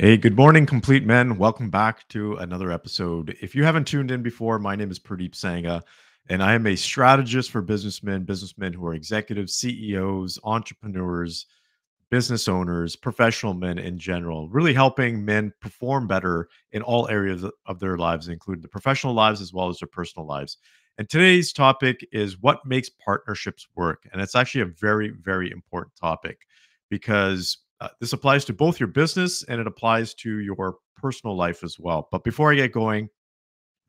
Hey, good morning, complete men. Welcome back to another episode. If you haven't tuned in before, my name is Pradeep Sangha, and I am a strategist for businessmen who are executives, CEOs, entrepreneurs, business owners, professional men in general, really helping men perform better in all areas of their lives, including the professional lives as well as their personal lives. And today's topic is what makes partnerships work. And it's actually a very, very important topic because this applies to both your business and it applies to your personal life as well. But before I get going,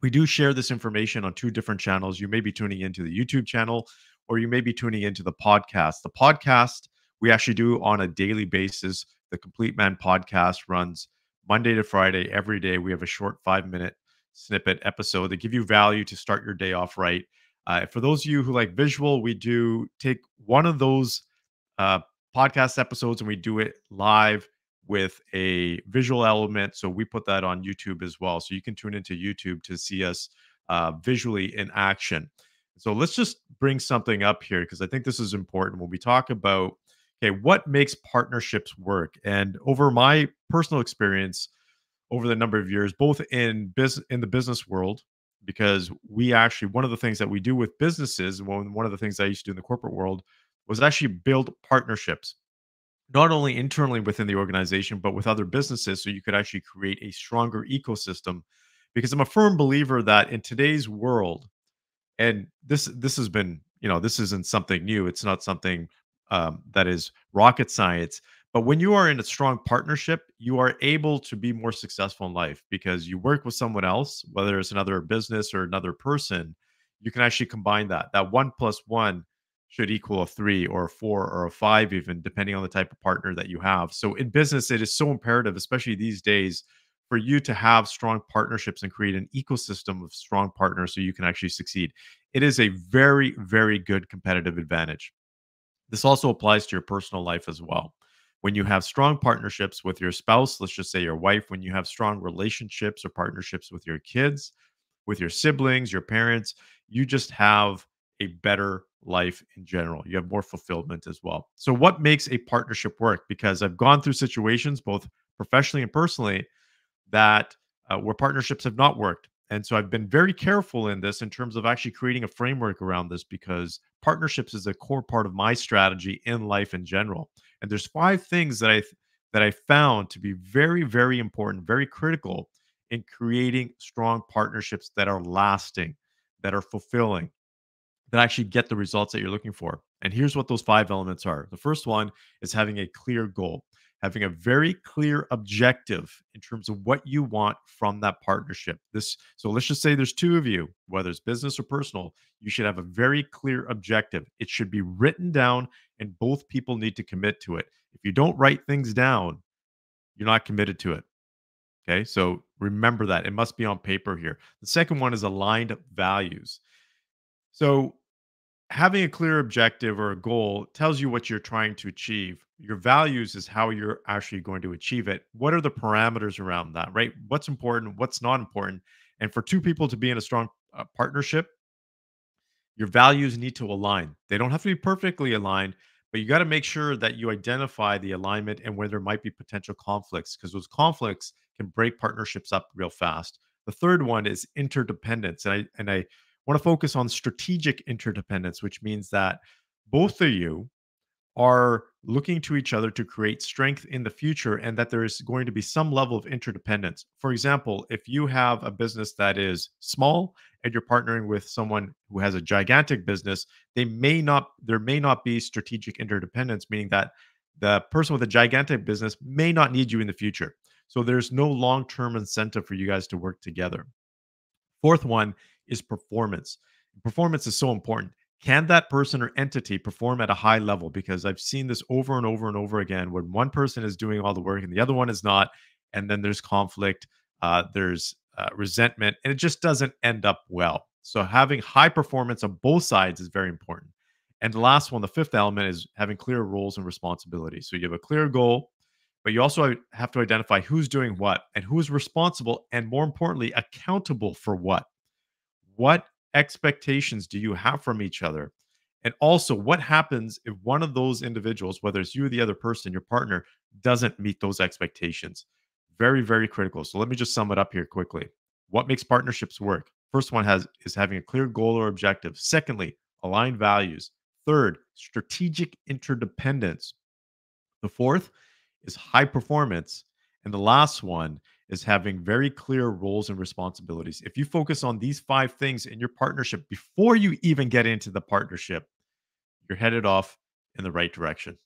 we do share this information on two different channels. You may be tuning into the YouTube channel or you may be tuning into the podcast. The podcast we actually do on a daily basis. The Complete Man podcast runs Monday to Friday every day. We have a short 5 minute snippet episode that give you value to start your day off right. For those of you who like visual, we do take one of those uh, podcast episodes and we do it live with a visual element. So we put that on YouTube as well. So you can tune into YouTube to see us visually in action. So let's just bring something up here because I think this is important when we talk about okay, what makes partnerships work? And over my personal experience over the number of years, both in the business world, because we actually one of the things that we do with businesses, one of the things I used to do in the corporate world was actually build partnerships not only internally within the organization, but with other businesses. So you could actually create a stronger ecosystem. Because I'm a firm believer that in today's world, and this has been, this isn't something new. It's not something that is rocket science. But when you are in a strong partnership, you are able to be more successful in life because you work with someone else, whether it's another business or another person. You can actually combine that. That one plus one should equal a three or a four or a five, even depending on the type of partner that you have. So in business, it is so imperative, especially these days, for you to have strong partnerships and create an ecosystem of strong partners so you can actually succeed. It is a very, very good competitive advantage. This also applies to your personal life as well. When you have strong partnerships with your spouse, let's just say your wife, when you have strong relationships or partnerships with your kids, with your siblings, your parents, you just have a better life in general. You have more fulfillment as well. So, what makes a partnership work? Because I've gone through situations, both professionally and personally, that where partnerships have not worked. And so I've been very careful in this in terms of actually creating a framework around this because partnerships is a core part of my strategy in life in general. And there's five things that I found to be very, very important, very critical in creating strong partnerships that are lasting, that are fulfilling, that actually get the results that you're looking for. And here's what those five elements are. The first one is having a clear goal, having a very clear objective in terms of what you want from that partnership. So let's just say there's two of you, whether it's business or personal, you should have a very clear objective. It should be written down and both people need to commit to it. If you don't write things down, you're not committed to it. Okay? So remember that. It must be on paper here. The second one is aligned values. So having a clear objective or a goal tells you what you're trying to achieve. Your values is how you're actually going to achieve it. What are the parameters around that, right? What's important, what's not important? And for two people to be in a strong partnership, your values need to align. They don't have to be perfectly aligned, but you got to make sure that you identify the alignment and where there might be potential conflicts because those conflicts can break partnerships up real fast. The third one is interdependence. And I want to focus on strategic interdependence, which means that both of you are looking to each other to create strength in the future and that there is going to be some level of interdependence. For example, if you have a business that is small and you're partnering with someone who has a gigantic business, there may not be strategic interdependence, meaning that the person with a gigantic business may not need you in the future. So there's no long-term incentive for you guys to work together. Fourth one is performance. Performance is so important. Can that person or entity perform at a high level? Because I've seen this over and over and over again when one person is doing all the work and the other one is not. And then there's conflict, there's resentment, and it just doesn't end up well. So having high performance on both sides is very important. And the last one, the fifth element, is having clear roles and responsibilities. So you have a clear goal, but you also have to identify who's doing what and who's responsible, and more importantly, accountable for what. What expectations do you have from each other? And also, what happens if one of those individuals, whether it's you or the other person, your partner, doesn't meet those expectations? Very, very critical. So let me just sum it up here quickly. What makes partnerships work? First one has is having a clear goal or objective. Secondly, aligned values. Third, strategic interdependence. The fourth is high performance. And the last one is having very clear roles and responsibilities. If you focus on these five things in your partnership before you even get into the partnership, you're headed off in the right direction.